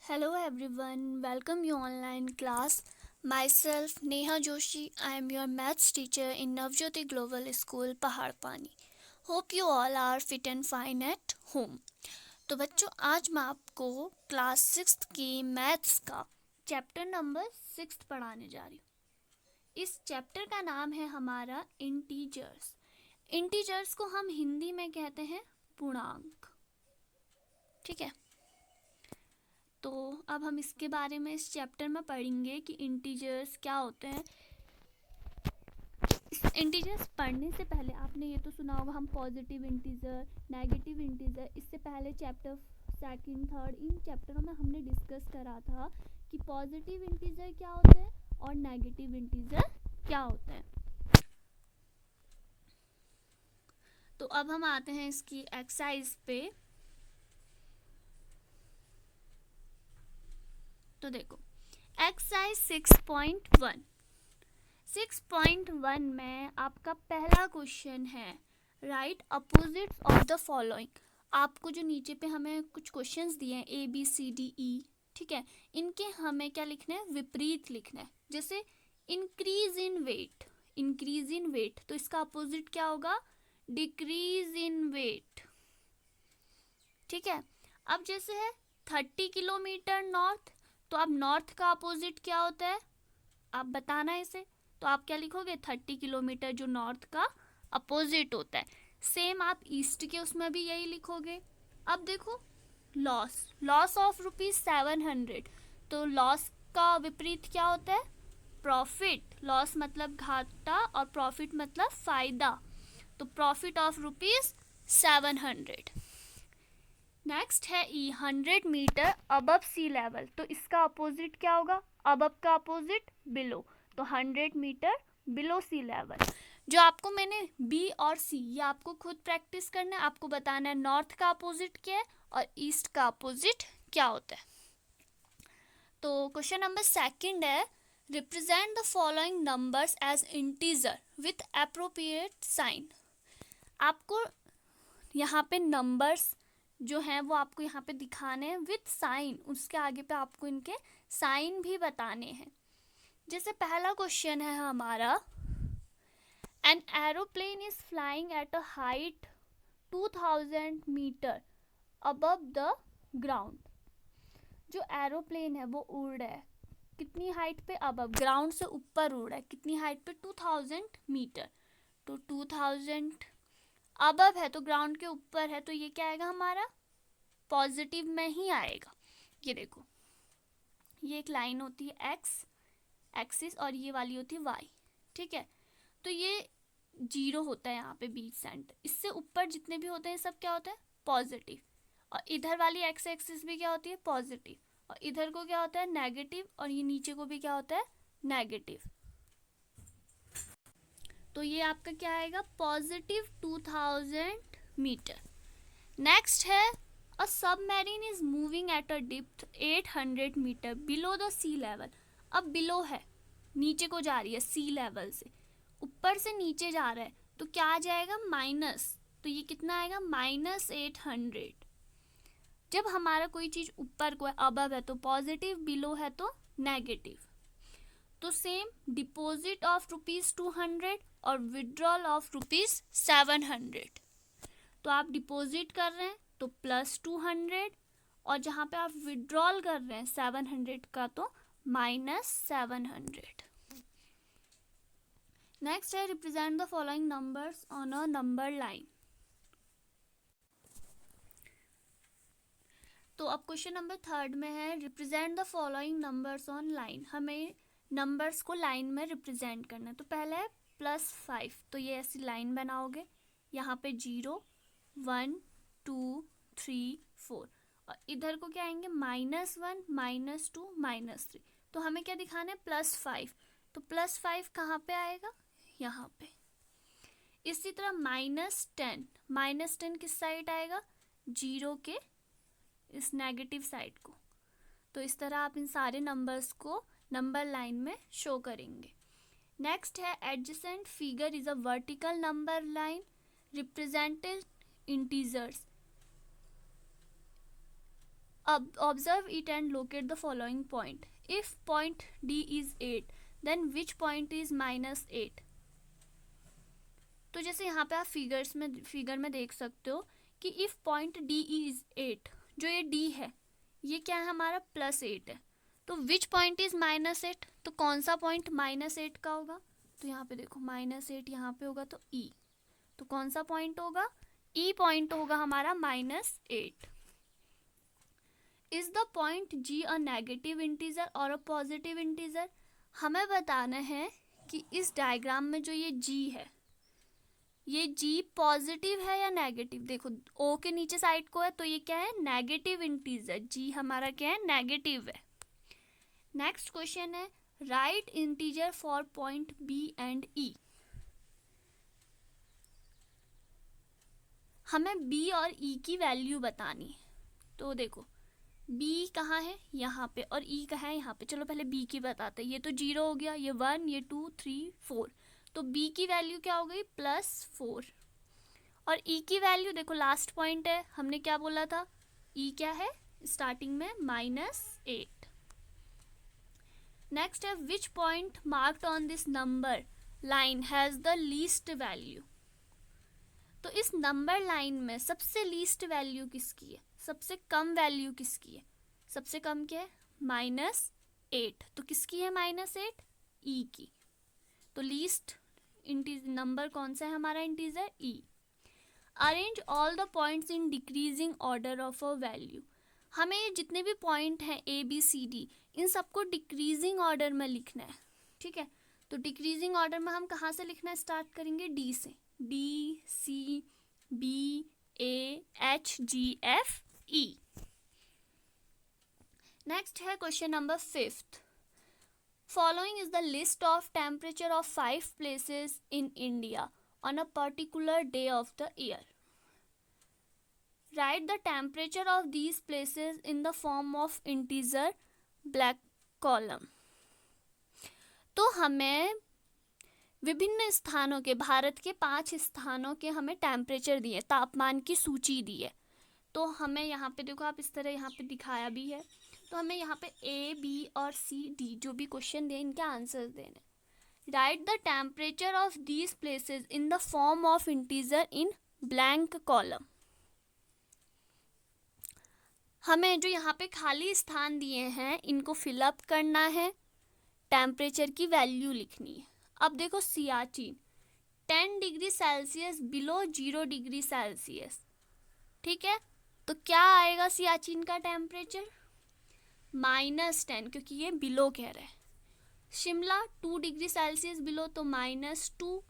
Hello everyone, welcome you online class. Myself Neha Joshi, I am your maths teacher in Navjyoti Global School Paharpani. Hope you all are fit and fine at home. तो बच्चों आज मैं आपको class 6th की maths का chapter number 6 पढ़ाने जा रही हूँ। इस चैप्टर का नाम है हमारा इंटीजर्स। इंटीजर्स को हम हिंदी में कहते हैं पूर्णांक। ठीक है, तो अब हम इसके बारे में इस चैप्टर में पढ़ेंगे कि इंटीजर्स क्या होते हैं। इंटीजर्स पढ़ने से पहले आपने ये तो सुना होगा हम पॉजिटिव इंटीजर, नेगेटिव इंटीजर, इससे पहले चैप्टर सेकंड थर्ड इन चैप्टरों में हमने डिस्कस करा था कि पॉजिटिव इंटीजर क्या होते हैं और नेगेटिव इंटीजर क्या होते हैं। तो अब हम आते हैं इसकी एक्सरसाइज पे। तो देखो एक्सरसाइज 6.1 में आपका पहला क्वेश्चन है right opposites of the following. आपको जो नीचे पे हमें कुछ क्वेश्चंस दिए हैं ABCDE, ठीक है, इनके हमें क्या लिखना है, विपरीत लिखना है। जैसे इंक्रीज इन वेट, तो इसका अपोजिट क्या होगा, डिक्रीज इन वेट। ठीक है, अब जैसे है 30 किलोमीटर नॉर्थ, तो अब नॉर्थ का अपोजिट क्या होता है, आप बताना इसे। तो आप क्या लिखोगे, 30 किलोमीटर जो नॉर्थ का अपोजिट होता है। सेम आप ईस्ट के उसमें भी यही लिखोगे। अब देखो लॉस ऑफ ₹700, तो लॉस का विपरीत क्या होता है, प्रॉफिट। लॉस मतलब घाटा और प्रॉफिट मतलब फायदा, तो प्रॉफिट ऑफ ₹700। नेक्स्ट है 100 मीटर अबव सी लेवल, तो इसका अपोजिट क्या होगा, अबव का अपोजिट बिलो, तो 100 मीटर बिलो सी लेवल। जो आपको मैंने बी और सी ये आपको खुद प्रैक्टिस करना है, आपको बताना है नॉर्थ का अपोजिट क्या है और ईस्ट का अपोजिट क्या होता है। तो क्वेश्चन नंबर सेकंड है represent the following numbers as integer with appropriate sign. आपको यहाँ पे नंबर्स जो हैं वो आपको यहाँ पे दिखाने हैं विथ साइन, उसके आगे पे आपको इनके साइन भी बताने हैं। जैसे पहला क्वेश्चन है हमारा an aeroplane is flying at a height 2000 metre above the ground. जो एरोप्लेन है वो उड़ रहा है कितनी हाइट पे, अबव, ग्राउंड से ऊपर उड़ रहा है, कितनी हाइट पे, 2000 मीटर। तो 2000 अबव है तो ग्राउंड के ऊपर है, तो ये क्या आएगा हमारा, पॉजिटिव में ही आएगा। ये देखो ये एक लाइन होती है एक्स एक्सिस और ये वाली होती है वाई। ठीक है, तो ये 0 होता है यहाँ पे बीच सेंटर, इससे ऊपर जितने भी होते हैं सब क्या होता है, पॉजिटिव। और इधर वाली एक्स एक्सिस भी क्या होती है, पॉजिटिव, और इधर को क्या होता है, नेगेटिव, और ये नीचे को भी क्या होता है, नेगेटिव। तो ये आपका क्या आएगा, पॉजिटिव 2000 मीटर। नेक्स्ट है a submarine is moving at a depth 800 metre below the sea level. अब बिलो है, नीचे को जा रही है, सी लेवल से ऊपर से नीचे जा रहा है, तो क्या आ जाएगा, माइनस। तो ये कितना आएगा, -800। जब हमारा कोई चीज ऊपर को है, अबव है तो पॉजिटिव, बिलो है तो नेगेटिव। तो सेम डिपॉजिट ऑफ ₹200 और विड्रॉल ऑफ ₹700। तो आप डिपॉजिट कर रहे हैं तो +200, और जहाँ पे आप विड्रॉल कर रहे हैं 700 का तो -700। नेक्स्ट है represent the following numbers on a number line. तो अब क्वेश्चन नंबर थर्ड में है represent the following numbers on line. हमें नंबर्स को लाइन में रिप्रेजेंट करना है। तो पहले है +5, तो ये ऐसी लाइन बनाओगे, यहाँ पे 0 1 2 3 4, और इधर को क्या आएंगे, -1 -2 -3। तो हमें क्या दिखाना है, +5, तो +5 कहाँ पे आएगा, यहाँ पे। इसी तरह -10 किस साइड आएगा, 0 के इस नेगेटिव साइड को। तो इस तरह आप इन सारे नंबर्स को नंबर लाइन में शो करेंगे। नेक्स्ट है adjacent figure is a vertical number line represented integers. अब observe it and locate the following point. If point D is 8, then which point is -8. तो जैसे यहाँ पे आप फिगर में देख सकते हो कि इफ पॉइंट डी इज 8, जो ये डी है ये क्या है हमारा +8 है. तो विच पॉइंट इज -8, तो कौन सा पॉइंट -8 का होगा. तो यहाँ पे देखो -8 यहाँ पे होगा तो E. तो कौन सा पॉइंट होगा, E पॉइंट होगा हमारा -8. Is the point G a negative integer और अ पॉजिटिव इंटीजर. हमें बताना है कि इस डायग्राम में जो ये G है ये G पॉजिटिव है या नेगेटिव. देखो O के नीचे साइड को है तो ये क्या है, नेगेटिव इंटीजर. G हमारा क्या है, नेगेटिव है. नेक्स्ट क्वेश्चन है right integer for point B and E. हमें B और E की वैल्यू बतानी है. तो देखो B कहाँ है, यहाँ पे, और E कहाँ है, यहाँ पे. चलो पहले B की बताते हैं. ये तो 0 हो गया, ये 1, ये 2, 3, 4. तो B की वैल्यू क्या हो गई, +4. और E की वैल्यू देखो लास्ट पॉइंट है, हमने क्या बोला था, E क्या है स्टार्टिंग में -8. नेक्स्ट है which point marked on this number line has the least value. तो इस नंबर लाइन में सबसे लीस्ट वैल्यू किसकी है, सबसे कम वैल्यू किसकी है. सबसे कम क्या है, -8. तो किसकी है -8, E की. तो लीस्ट नंबर कौन सा है हमारा integer, E. Arrange all the points in decreasing order of a value. हमें ये जितने भी पॉइंट हैं ABCD इन सबको डिक्रीजिंग ऑर्डर में लिखना है. ठीक है, तो डिक्रीजिंग ऑर्डर में हम कहाँ से लिखना स्टार्ट करेंगे, D से. D C B A H G F E. Next है question number 5th. Following is the list of temperature of 5 places in India on a particular day of the year. Write the temperature of these places in the form of integer black column. तो हमें विभिन्न स्थानों के, भारत के 5 स्थानों के हमें temperature दिए, तापमान की सूची दी है. तो हमें यहाँ पे देखो, आप इस तरह यहाँ पे दिखाया भी है. तो हमें यहाँ पे A, B और C, D जो भी क्वेश्चन दिए इनके आंसर्स देने. Right the temperature of these places in the form of integer in blank column. हमें जो यहाँ पे खाली स्थान दिए हैं इनको फिलअप करना है, टेम्परेचर की वैल्यू लिखनी है. अब देखो Siachen 10 degree Celsius below 0 degree Celsius. ठीक है, तो क्या आएगा सियाचिन का टेम्परेचर, -10, क्योंकि ये बिलो कह रहा है. शिमला 2 डिग्री सेल्सियस बिलो तो -2.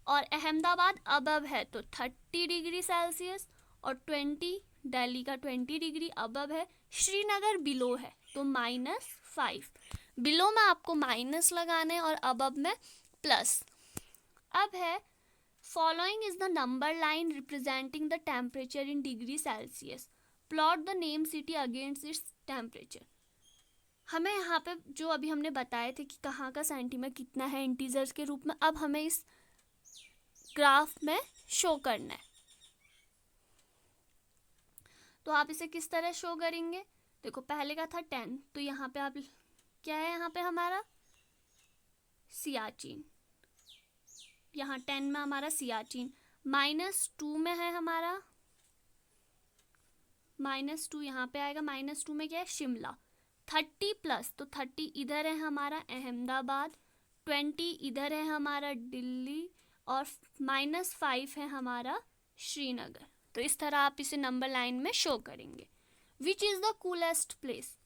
और अहमदाबाद अबव है तो 30 डिग्री सेल्सियस, और 20 दिल्ली का 20 डिग्री अबव है. श्रीनगर बिलो है तो -5. बिलो में आपको माइनस लगाना है और अबव में प्लस. अब है following is the number line representing the temperature in degree Celsius. Plot the name city against its temperature. हमें यहाँ पे जो अभी हमने बताए थे कि कहाँ का सेंटीमीटर कितना है इंटीजर्स के रूप में, अब हमें इस ग्राफ में शो करना है. तो आप इसे किस तरह शो करेंगे, देखो पहले का था 10, तो यहाँ पे आप क्या है, यहाँ पे हमारा सियाचिन, यहाँ 10 में हमारा सियाचिन. -2 में है हमारा, -2 यहाँ पे आएगा. -2 में क्या है, शिमला. 30 प्लस, तो 30 इधर है हमारा अहमदाबाद, 20 इधर है हमारा दिल्ली, और -5 है हमारा श्रीनगर. तो इस तरह आप इसे नंबर लाइन में शो करेंगे. Which is the coolest place,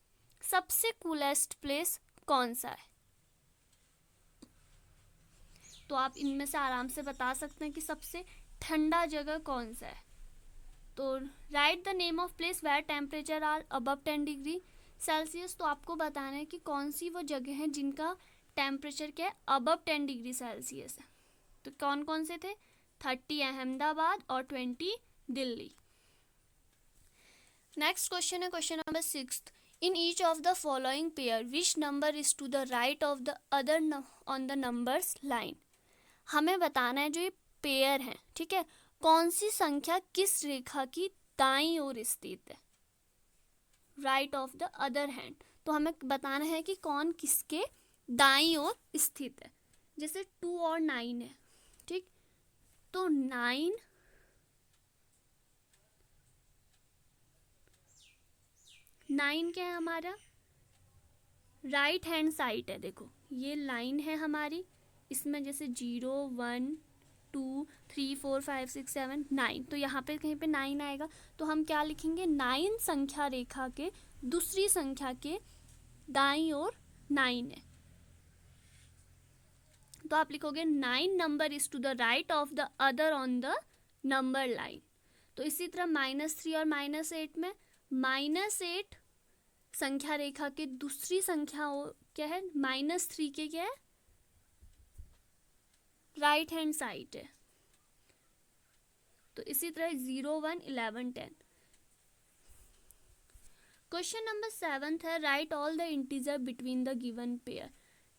सबसे कूलेस्ट प्लेस कौन सा है. तो आप इनमें से आराम से बता सकते हैं कि सबसे ठंडा जगह कौन सा है. तो write the name of place where temperature are above 10 degree Celsius. तो आपको बताना है कि कौन सी वो जगह है जिनका टेम्परेचर क्या है, अबव 10 डिग्री सेल्सियस है. तो कौन कौन से थे, 30 अहमदाबाद और 20 दिल्ली. नेक्स्ट क्वेश्चन है question number 6. In each of the following pair which number is to the right of the other on the numbers line. हमें बताना है जो ये पेयर है, ठीक है, कौन सी संख्या किस रेखा की दाईं ओर स्थित है. Right of the other hand. तो हमें बताना है कि कौन किसके दाईं ओर स्थित है। जैसे 2 और 9 है, ठीक, तो 9 क्या है हमारा, राइट हैंड साइड है। देखो ये लाइन है हमारी, इसमें जैसे 0 1 2 3 4 5 6 7 9, तो यहाँ पे कहीं पे 9 आएगा। तो हम क्या लिखेंगे, 9 संख्या रेखा के दूसरी संख्या के दाईं ओर 9 है, तो आप लिखोगे 9 number is to the right of the other on the number line. तो इसी तरह -3 और -8 में -8 संख्या रेखा के दूसरी संख्या क्या है, -3 के क्या है, राइट हैंड साइड है। तो इसी तरह 0 1 11 10। क्वेश्चन नंबर 7 है, right all the integer between the given pair.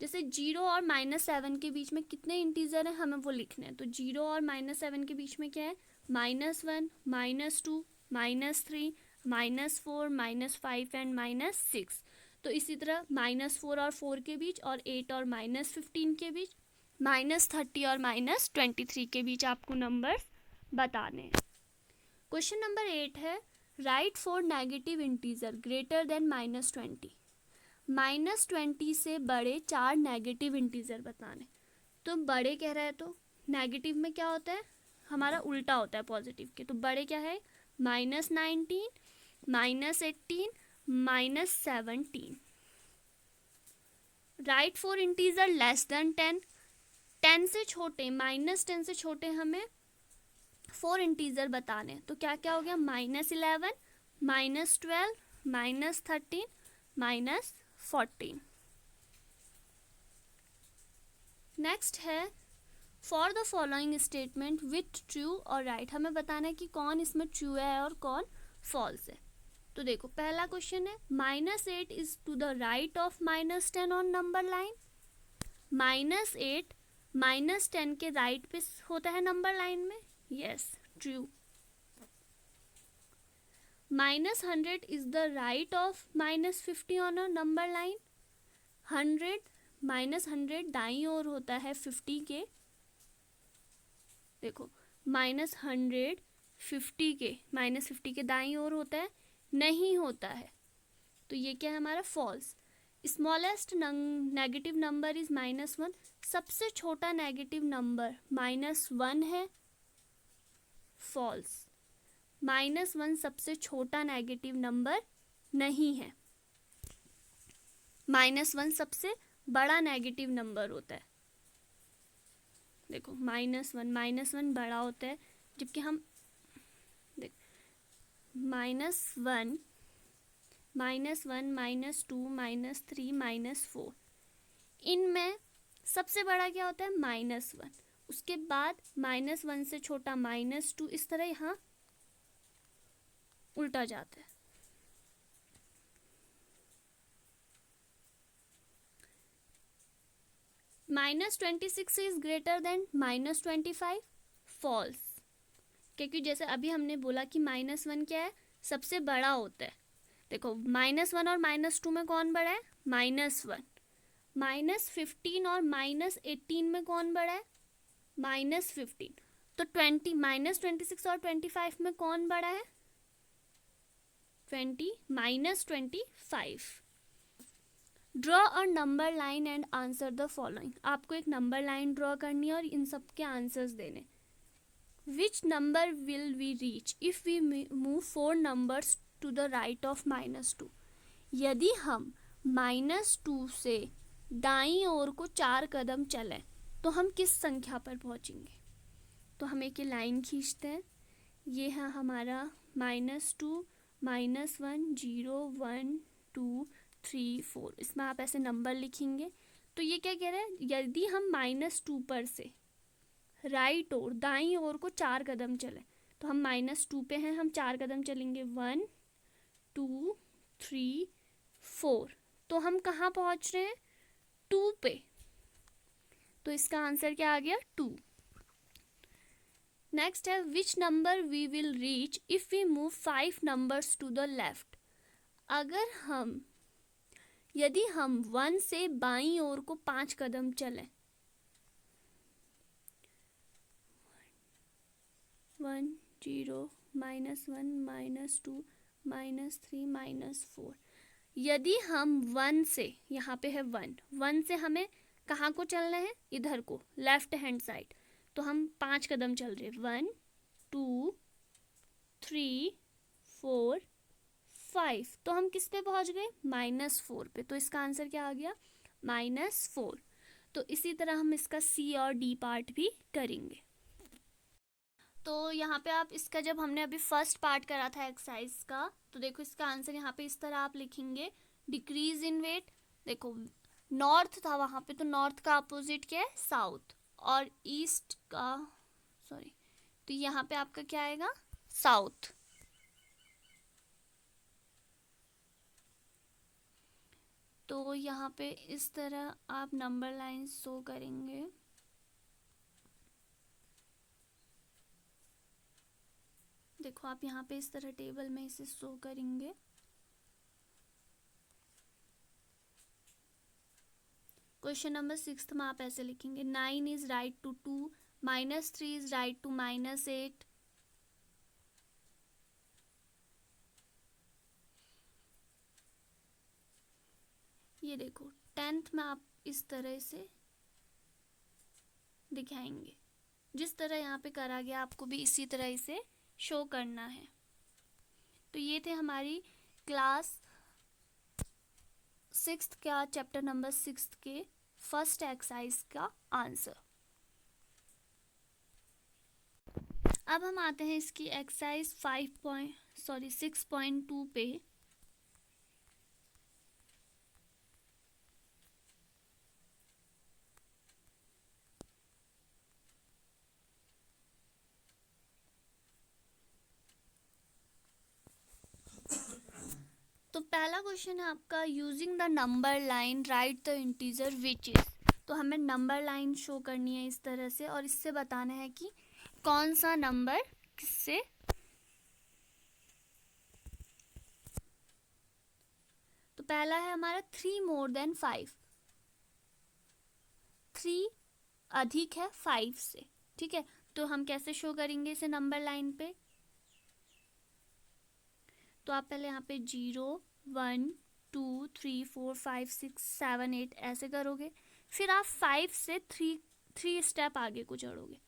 जैसे 0 और -7 के बीच में कितने इंटीजर हैं, हमें वो लिखने हैं। तो 0 और -7 के बीच में क्या है, -1 -2 -3 -4 -5 एंड -6। तो इसी तरह -4 और 4 के बीच, और 8 और -15 के बीच, -30 और -23 के बीच आपको नंबर्स बताने हैं। क्वेश्चन नंबर 8 है, right 4 negative integer greater than -20। -20 से बड़े 4 नेगेटिव इंटीजर बताने। तो बड़े कह रहा है, तो नेगेटिव में क्या होता है, हमारा उल्टा होता है पॉजिटिव के। तो बड़े क्या है, -19 -18 -17। Right 4 integer less than 10। 10 से छोटे, -10 से छोटे हमें 4 इंटीजर बताने। तो क्या क्या हो गया, -11 -12 -13 -14। नेक्स्ट है, for the following statement with true और राइट। हमें बताना है कि कौन इसमें ट्रू है और कौन फॉल्स है। तो देखो पहला क्वेश्चन है, -8 is to the right of -10 on number line. -8 -10 के राइट पे होता है नंबर लाइन में, yes true. -100 is the right of -50 on a number line. 100 -100 दाईं ओर होता है 50 के। देखो -100 50 के, -50 के दाईं ओर होता है, नहीं होता है। तो ये क्या है हमारा, false. Smallest negative number is -1। सबसे छोटा नेगेटिव नंबर -1 है, फॉल्स। -1 सबसे छोटा नेगेटिव नंबर नहीं है। -1 सबसे बड़ा नेगेटिव नंबर होता है। देखो -1 बड़ा होता है, जबकि हम देख -1 -1 -2 -3 -4, इनमें सबसे बड़ा क्या होता है, -1। उसके बाद -1 से छोटा -2, इस तरह यहाँ उल्टा जाता है। -26 इज ग्रेटर देन -25, फॉल्स। क्योंकि जैसे अभी हमने बोला कि -1 क्या है, सबसे बड़ा होता है। देखो -1 और -2 में कौन बड़ा है, -1। -15 और -18 में कौन बड़ा है, -15। तो -26 और 25 में कौन बड़ा है, 25। Draw a number line and answer the following. आपको एक नंबर लाइन ड्रॉ करनी है और इन सब के आंसर्स देने। Which number will we reach if we move 4 numbers to the right of -2। यदि हम -2 से दाईं ओर को 4 कदम चलें तो हम किस संख्या पर पहुंचेंगे। तो हम एक लाइन खींचते हैं, ये है हमारा -2 -1 0 1 2 3 4। इसमें आप ऐसे नंबर लिखेंगे। तो ये क्या कह रहा है, यदि हम -2 पर से राइट ओर दाईं ओर को 4 कदम चले, तो हम -2 पे हैं, हम 4 कदम चलेंगे 1 2 3 4। तो हम कहाँ पहुँच रहे हैं, 2 पे। तो इसका आंसर क्या आ गया, 2। नेक्स्ट है, which number we will reach if we move 5 numbers to the left. यदि हम 1 से बाईं ओर को 5 कदम चलें, 1 0 -1 -2 -3 -4, यदि हम 1 से, यहाँ पे है 1 से हमें कहाँ को चलना है, इधर को, लेफ्ट हैंड साइड, तो हम 5 कदम चल रहे हैं, 1 2 3 4 5, तो हम किस पे पहुंच गए, -4 पे, तो इसका आंसर क्या आ गया, -4। तो इसी तरह हम इसका सी और डी पार्ट भी करेंगे। तो यहाँ पे आप इसका, जब हमने अभी फर्स्ट पार्ट करा था एक्सरसाइज का, तो देखो इसका आंसर यहाँ पे इस तरह आप लिखेंगे, डिक्रीज इन वेट। देखो नॉर्थ था वहाँ पे, तो नॉर्थ का अपोजिट क्या है, साउथ, और ईस्ट का, सॉरी, तो यहाँ पे आपका क्या आएगा, साउथ। तो यहाँ पे इस तरह आप नंबर लाइन शो करेंगे। देखो आप यहाँ पे इस तरह टेबल में इसे शो करेंगे। क्वेश्चन नंबर 6 में आप ऐसे लिखेंगे, 9 is right to 2, -3 is right to -8। ये देखो 10th में आप इस तरह से दिखाएंगे, जिस तरह यहाँ पे करा गया आपको भी इसी तरह इसे शो करना है। तो ये थे हमारी क्लास 6 का चैप्टर नंबर 6 के फर्स्ट एक्सरसाइज का आंसर। अब हम आते हैं इसकी एक्सरसाइज 6.2 पे। तो पहला क्वेश्चन है आपका, using the number line right the integer which is. तो हमें नंबर लाइन शो करनी है इस तरह से, और इससे बताना है कि कौन सा नंबर किससे। तो पहला है हमारा 3 मोर देन 5, 3 अधिक है 5 से, ठीक है। तो हम कैसे शो करेंगे इसे नंबर लाइन पे, तो आप पहले यहाँ पे 0 1 2 3 4 5 6 7 8 ऐसे करोगे, फिर आप 5 से 3 स्टेप आगे को चढ़ोगे।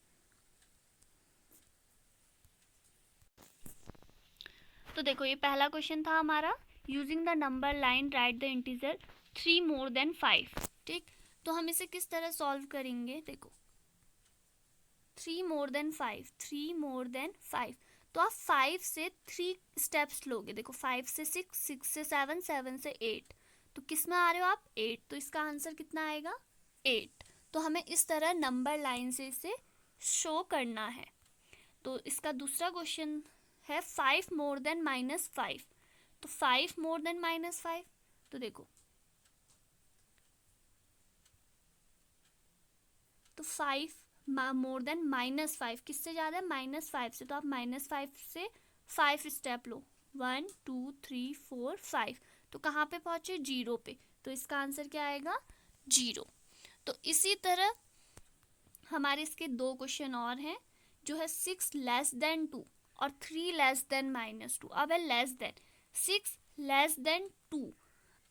तो देखो ये पहला क्वेश्चन था हमारा, using the number line right the integer 3 more than 5, ठीक। तो हम इसे किस तरह सॉल्व करेंगे, देखो 3 मोर देन 5, 3 मोर देन 5, तो आप 5 से 3 स्टेप्स लोगे। देखो 5 से 6, 6 से 7, 7 से 8, तो किस में आ रहे हो आप, 8, तो इसका आंसर कितना आएगा, 8। तो हमें इस तरह नंबर लाइन से इसे शो करना है। तो इसका दूसरा क्वेश्चन है 5 मोर देन -5, तो 5 मोर देन -5, तो देखो तो 5 मोर देन -5 किससे ज़्यादा है, -5 से, तो आप -5 से 5 स्टेप लो, 1 2 3 4 5, तो कहाँ पे पहुँचे, 0 पे, तो इसका आंसर क्या आएगा, 0। तो इसी तरह हमारे इसके 2 क्वेश्चन और हैं, जो है 6 लेस देन 2 और 3 लेस देन -2। अब है लेस देन, 6 लेस देन 2,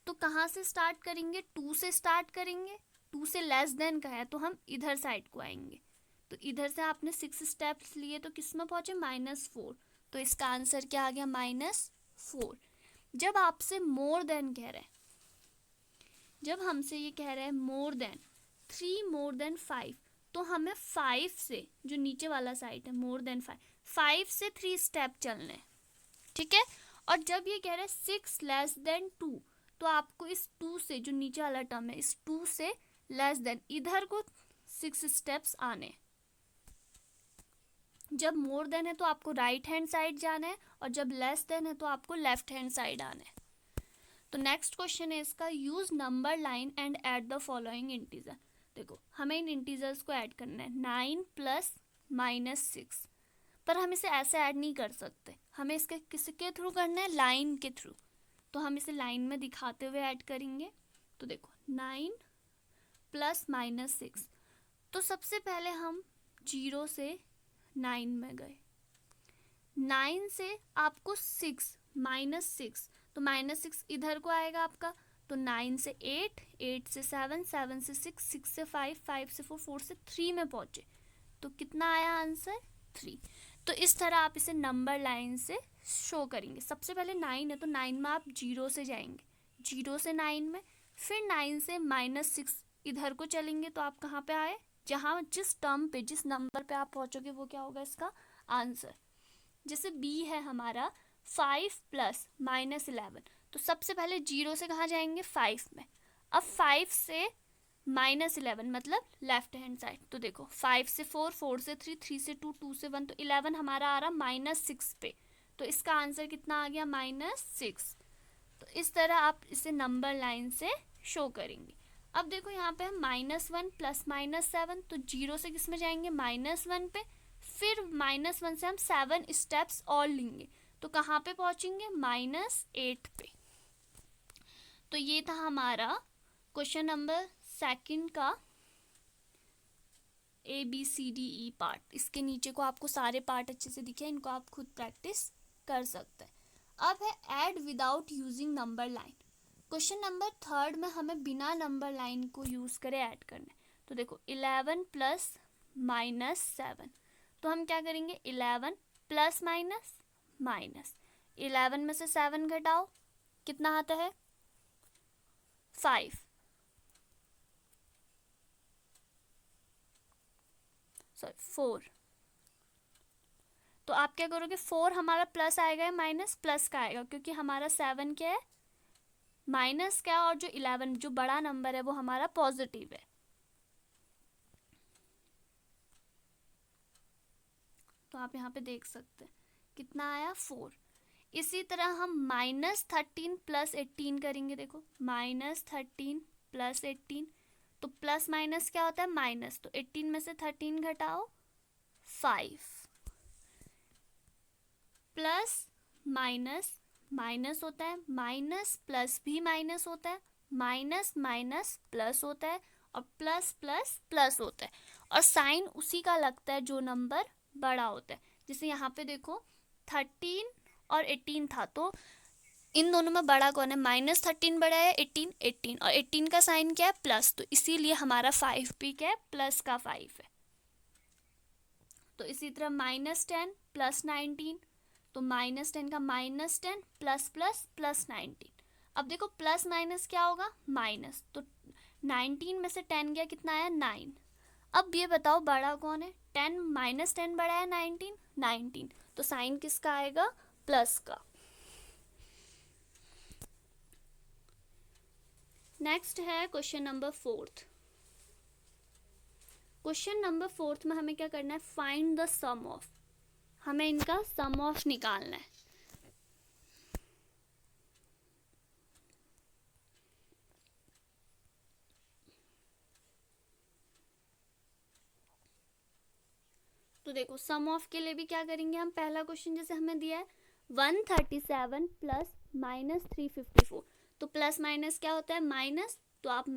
तो कहाँ से स्टार्ट करेंगे, 2 से स्टार्ट करेंगे। 2 से लेस देन का है तो हम इधर साइड को आएंगे, तो इधर से आपने 6 स्टेप्स लिए, तो किस में पहुंचे, -4, तो इसका आंसर क्या आ गया, -4। जब आपसे मोर देन कह रहे हैं, जब हमसे ये कह रहे हैं मोर देन 3 मोर देन 5, तो हमें 5 से, जो नीचे वाला साइड है मोर देन 5 से 3 स्टेप चलने हैं, ठीक है। और जब ये कह रहे हैं 6 लेस देन 2, तो आपको इस 2 से, जो नीचे वाला टर्म है, इस 2 से लेस देन इधर को 6 स्टेप्स आने। जब मोर देन है तो आपको राइट हैंड साइड जाना है, और जब लेस देन है तो आपको लेफ्ट हैंड साइड आना है। तो नेक्स्ट क्वेश्चन है इसका, use number line and add the following integer. देखो हमें इन इंटीजर्स को ऐड करना है, 9 प्लस -6, पर हम इसे ऐसे ऐड नहीं कर सकते, हमें इसके किसके थ्रू करना है, लाइन के थ्रू। तो हम इसे लाइन में दिखाते हुए ऐड करेंगे। तो देखो 9 प्लस माइनस 6, तो सबसे पहले हम 0 से 9 में गए, 9 से आपको 6 माइनस 6, तो माइनस 6 इधर को आएगा आपका, तो 9 से 8, 8 से 7, 7 से 6, 6 से 5, 5 से 4, 4 से 3 में पहुंचे, तो कितना आया आंसर 3। तो इस तरह आप इसे नंबर लाइन से शो करेंगे। सबसे पहले 9 है तो 9 में आप 0 से जाएंगे, 0 से 9 में, फिर 9 से माइनस 6 इधर को चलेंगे, तो आप कहाँ पे आए, जहाँ जिस टर्म पे जिस नंबर पे आप पहुँचोगे वो क्या होगा इसका आंसर। जैसे बी है हमारा 5 प्लस माइनस 11, तो सबसे पहले 0 से कहाँ जाएंगे 5 में, अब 5 से माइनस 11 मतलब लेफ्ट हैंड साइड, तो देखो 5 से 4, 4 से 3, 3 से 2, 2 से 1, तो 11 हमारा आ रहा माइनस 6 पे, तो इसका आंसर कितना आ गया -6। तो इस तरह आप इसे नंबर लाइन से शो करेंगे। अब देखो यहाँ पे हम -1 प्लस -7, तो 0 से किस में जाएंगे -1 पे, फिर -1 से हम 7 स्टेप्स और लेंगे, तो कहाँ पे पहुँचेंगे -8 पे। तो ये था हमारा क्वेश्चन नंबर 2 का ABCDE पार्ट। इसके नीचे को आपको सारे पार्ट अच्छे से दिखे, इनको आप खुद प्रैक्टिस कर सकते हैं। अब है add without using number line. Question number 3 में हमें बिना नंबर लाइन को यूज़ करे ऐड करना है। तो देखो 11 प्लस -7, तो हम क्या करेंगे 11 प्लस माइनस माइनस, 11 में से 7 घटाओ, कितना आता है 5, सॉरी 4। तो आप क्या करोगे 4 हमारा प्लस आएगा या माइनस, प्लस का आएगा, क्योंकि हमारा 7 क्या है माइनस का, और जो 11 जो बड़ा नंबर है वो हमारा पॉजिटिव है। तो आप यहाँ पे देख सकते हैं कितना आया 4। इसी तरह हम -13 प्लस 18 करेंगे। देखो -13 प्लस 18, तो प्लस माइनस क्या होता है माइनस, तो 18 में से 13 घटाओ 5, प्लस माइनस माइनस होता है, माइनस प्लस भी माइनस होता है, माइनस माइनस प्लस होता है, और प्लस प्लस प्लस होता है, और साइन उसी का लगता है जो नंबर बड़ा होता है। जैसे यहाँ पे देखो 13 और 18 था, तो इन दोनों में बड़ा कौन है, -13 बड़ा है 18, 18, और 18 का साइन क्या है प्लस, तो इसीलिए हमारा 5 भी क्या है प्लस का 5 है। तो इसी तरह -10 प्लस 19, तो -10 का -10 प्लस प्लस प्लस 19। अब देखो प्लस माइनस क्या होगा माइनस, तो 19 में से 10 गया, कितना आया 9। अब ये बताओ बड़ा कौन है, 10 -10 बड़ा है 19, 19, तो साइन किसका आएगा प्लस का। नेक्स्ट है क्वेश्चन नंबर 4। क्वेश्चन नंबर 4 में हमें क्या करना है, फाइंड द सम ऑफ, हमें इनका सम ऑफ निकालना है। तो देखो सम ऑफ के लिए भी क्या करेंगे हम, पहला क्वेश्चन जैसे हमें दिया है 137 प्लस -354, तो प्लस माइनस क्या होता है माइनस, तो आप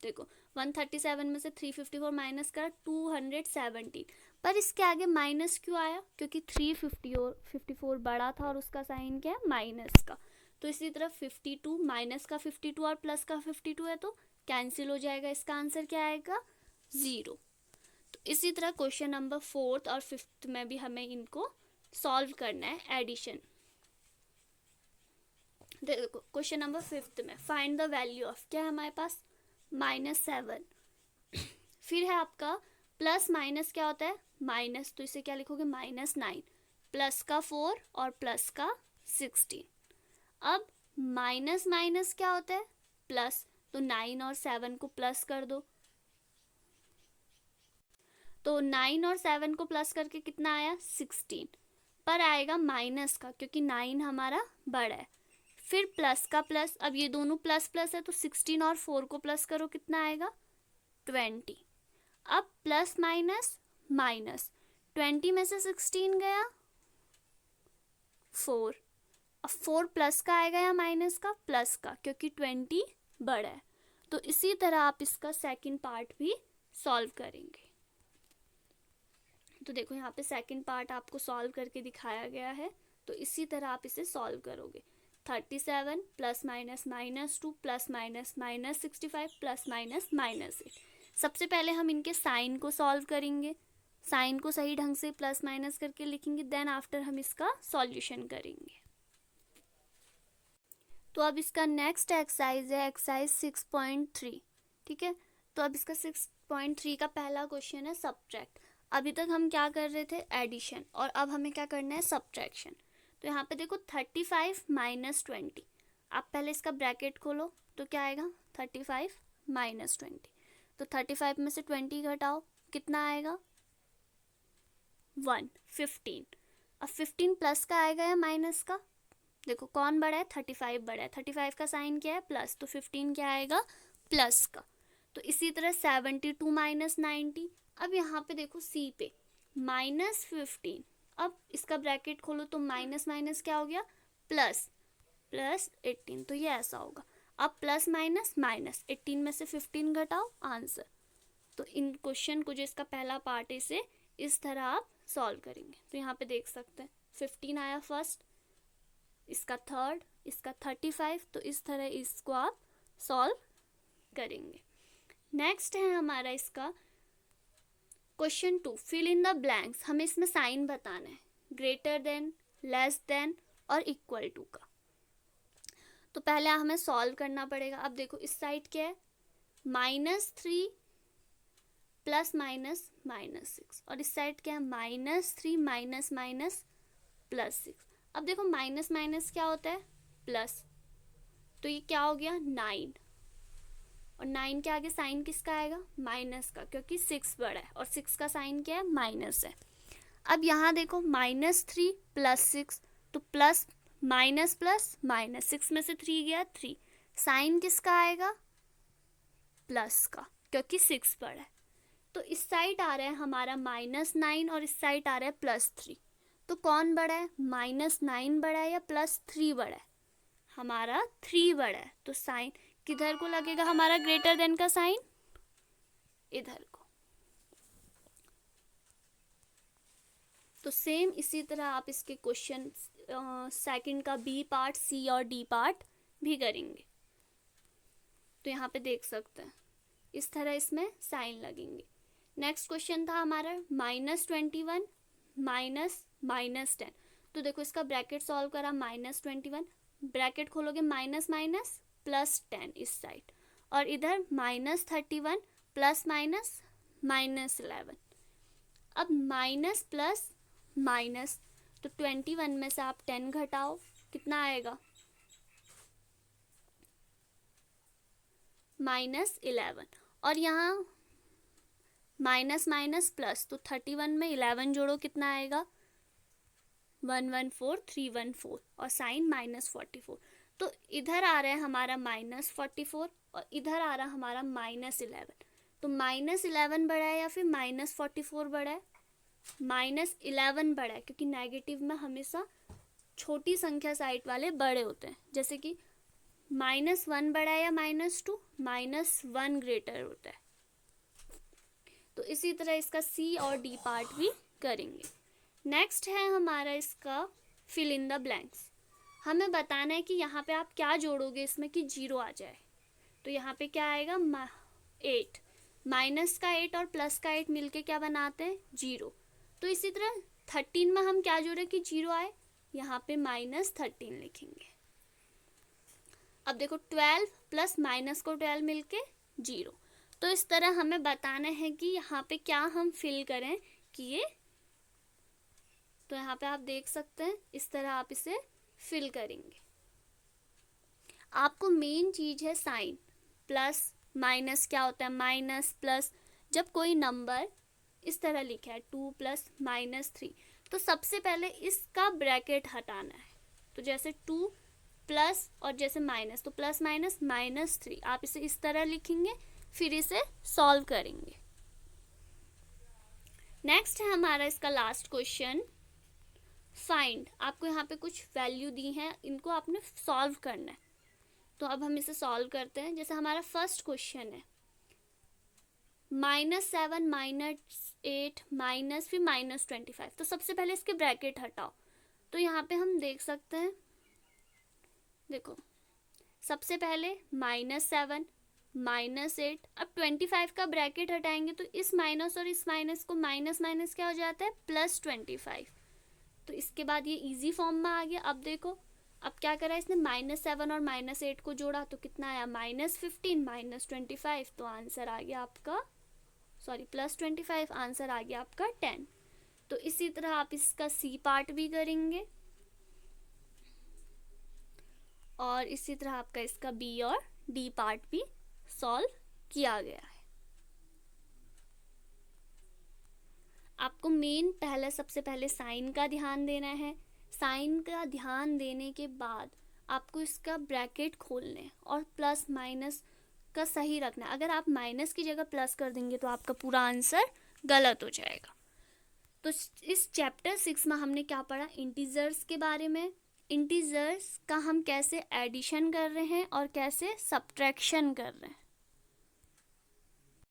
देखो 137 में से 354 माइनस कर 217, पर इसके आगे माइनस क्यों आया, क्योंकि 354 बड़ा था और उसका साइन क्या है माइनस का। तो इसी तरह 52 माइनस का 52 और प्लस का 52 है, तो कैंसिल हो जाएगा, इसका आंसर क्या आएगा 0। तो इसी तरह क्वेश्चन नंबर 4 और 5 में भी हमें इनको सॉल्व करना है एडिशन। देखो क्वेश्चन नंबर 5 में फाइंड द वैल्यू ऑफ, क्या है हमारे पास -7, फिर है आपका प्लस माइनस क्या होता है माइनस, तो इसे क्या लिखोगे -9, प्लस का 4 और प्लस का 16। अब माइनस माइनस क्या होता है प्लस, तो 9 और 7 को प्लस कर दो, तो 9 और 7 को प्लस करके कितना आया 16, पर आएगा माइनस का क्योंकि 9 हमारा बड़ा है, फिर प्लस का प्लस, अब ये दोनों प्लस प्लस है तो 16 और 4 को प्लस करो, कितना आएगा 20। अब प्लस माइनस माइनस, 20 में से 16 गया 4, अब 4 प्लस का आएगा या माइनस का? प्लस का, क्योंकि 20 बड़ा है। तो इसी तरह आप इसका सेकंड पार्ट भी सॉल्व करेंगे। तो देखो यहाँ पे सेकंड पार्ट आपको सॉल्व करके दिखाया गया है, तो इसी तरह आप इसे सॉल्व करोगे। 37 plus minus -2 plus minus -65 plus minus -8। सबसे पहले हम इनके साइन को सॉल्व करेंगे, साइन को सही ढंग से प्लस माइनस करके लिखेंगे, देन आफ्टर हम इसका सॉल्यूशन करेंगे। तो अब इसका नेक्स्ट एक्सरसाइज है एक्सरसाइज 6.3, ठीक है। तो अब इसका 6.3 का पहला क्वेश्चन है सब्ट्रैक्ट। अभी तक हम क्या कर रहे थे? एडिशन, और अब हमें क्या करना है? सब्ट्रैक्शन। तो यहाँ पे देखो 35 माइनस 20, आप पहले इसका ब्रैकेट खोलो तो क्या आएगा? 35 माइनस 20। तो 35 में से 20 घटाओ, कितना आएगा? 1, 15। अब 15 प्लस का आएगा या माइनस का? देखो कौन बड़ा है? 35 बड़ा है। 35 का साइन क्या है? प्लस, तो 15 क्या आएगा? प्लस का। तो इसी तरह 72 माइनस 90। अब यहाँ पे देखो सी पे -15, अब इसका ब्रैकेट खोलो तो माइनस माइनस क्या हो गया? Plus, plus 18। तो ये ऐसा होगा। अब प्लस माइनस माइनस, 18 में से 15 घटाओ, आंसर। तो इन क्वेश्चन को जो इसका पहला पार्ट है इसे इस तरह आप सॉल्व करेंगे। तो यहाँ पे देख सकते हैं 15 आया फर्स्ट, इसका थर्ड, इसका 35। तो इस तरह इसको आप सॉल्व करेंगे। नेक्स्ट है हमारा इसका question 2, fill in the blanks. हमें इसमें साइन बताना है, ग्रेटर देन, लेस देन और इक्वल टू का। तो पहले हमें सॉल्व करना पड़ेगा। अब देखो इस साइड क्या है? -3 प्लस माइनस -6, और इस साइड क्या है? -3 माइनस माइनस +6। अब देखो माइनस माइनस क्या होता है? प्लस, तो ये क्या हो गया? 9, और 9 के आगे साइन किसका आएगा? माइनस का, क्योंकि 6 बड़ा है और 6 का साइन क्या है? माइनस है। अब यहाँ देखो -3 प्लस 6, तो प्लस माइनस प्लस माइनस, 6 में से 3 गया 3, साइन किसका आएगा? प्लस का, क्योंकि 6 बड़ा है। तो इस साइड आ रहा है हमारा -9 और इस साइड आ रहा है +3। तो कौन बड़ा है? -9 बड़ा है या +3 बड़ा है? हमारा 3 बड़ा है। तो साइन किधर को लगेगा हमारा ग्रेटर देन का साइन? इधर को। तो सेम इसी तरह आप इसके क्वेश्चन सेकंड का बी पार्ट, सी और डी पार्ट भी करेंगे। तो यहाँ पे देख सकते हैं इस तरह इसमें साइन लगेंगे। नेक्स्ट क्वेश्चन था हमारा -21 माइनस -10। तो देखो इसका ब्रैकेट सॉल्व करा, -21 ब्रैकेट खोलोगे माइनस माइनस +10 इस साइड, और इधर -31 प्लस माइनस -11। अब माइनस प्लस माइनस, तो 21 में से आप 10 घटाओ, कितना आएगा? -11। और यहाँ माइनस माइनस प्लस, तो 31 में 11 जोड़ो, कितना आएगा? 114 314, और साइन -44। तो इधर आ रहा है हमारा -44 और इधर आ रहा हमारा -11। तो -11 बड़ा है या फिर -44 बड़ा है? -11 बड़ा है, क्योंकि नेगेटिव में हमेशा छोटी संख्या साइड वाले बड़े होते हैं। जैसे कि -1 बड़ा है या -2? -1 ग्रेटर होता है। तो इसी तरह इसका सी और डी पार्ट भी करेंगे। नेक्स्ट है हमारा इसका फिल इन द ब्लैंक्स। हमें बताना है कि यहाँ पे आप क्या जोड़ोगे इसमें कि 0 आ जाए। तो यहाँ पे क्या आएगा? 8, माइनस का 8 और प्लस का 8 मिलके क्या बनाते हैं? 0। तो इसी तरह 13 में हम क्या जोड़े कि 0 आए? यहाँ पे -13 लिखेंगे। अब देखो 12 प्लस माइनस को 12 मिलके 0। तो इस तरह हमें बताना है कि यहाँ पे क्या हम फिल करें कि ये, तो यहाँ पे आप देख सकते हैं इस तरह आप इसे फिल करेंगे। आपको मेन चीज है साइन, प्लस माइनस क्या होता है? Minus plus. जब कोई नंबर इस तरह लिखा है 2 प्लस -3, तो सबसे पहले इसका ब्रैकेट हटाना है। तो जैसे 2 प्लस और जैसे माइनस, तो प्लस माइनस -3, आप इसे इस तरह लिखेंगे, फिर इसे सॉल्व करेंगे। नेक्स्ट है हमारा इसका लास्ट क्वेश्चन फाइंड, आपको यहाँ पे कुछ वैल्यू दी हैं, इनको आपने सॉल्व करना है। तो अब हम इसे सॉल्व करते हैं। जैसे हमारा फर्स्ट क्वेश्चन है -7 -8 माइनस फिर -25। तो सबसे पहले इसके ब्रैकेट हटाओ। तो यहाँ पे हम देख सकते हैं, देखो सबसे पहले -7 -8, अब 25 का ब्रैकेट हटाएंगे तो इस माइनस और इस माइनस को माइनस माइनस क्या हो जाता है, +25। तो इसके बाद ये इजी फॉर्म में आ गया। अब देखो, अब क्या करा इसने, -7 और -8 को जोड़ा तो कितना आया, -15 -25। तो आंसर आ गया आपका, सॉरी +25, आंसर आ गया आपका 10। तो इसी तरह आप इसका सी पार्ट भी करेंगे और इसी तरह आपका इसका बी और डी पार्ट भी सॉल्व किया गया है। आपको मेन पहले सबसे पहले साइन का ध्यान देना है। साइन का ध्यान देने के बाद आपको इसका ब्रैकेट खोलने हैं और प्लस माइनस का सही रखना है। अगर आप माइनस की जगह प्लस कर देंगे तो आपका पूरा आंसर गलत हो जाएगा। तो इस चैप्टर 6 में हमने क्या पढ़ा, इंटीजर्स के बारे में। इंटीजर्स का हम कैसे एडिशन कर रहे हैं और कैसे सब्ट्रैक्शन कर रहे हैं।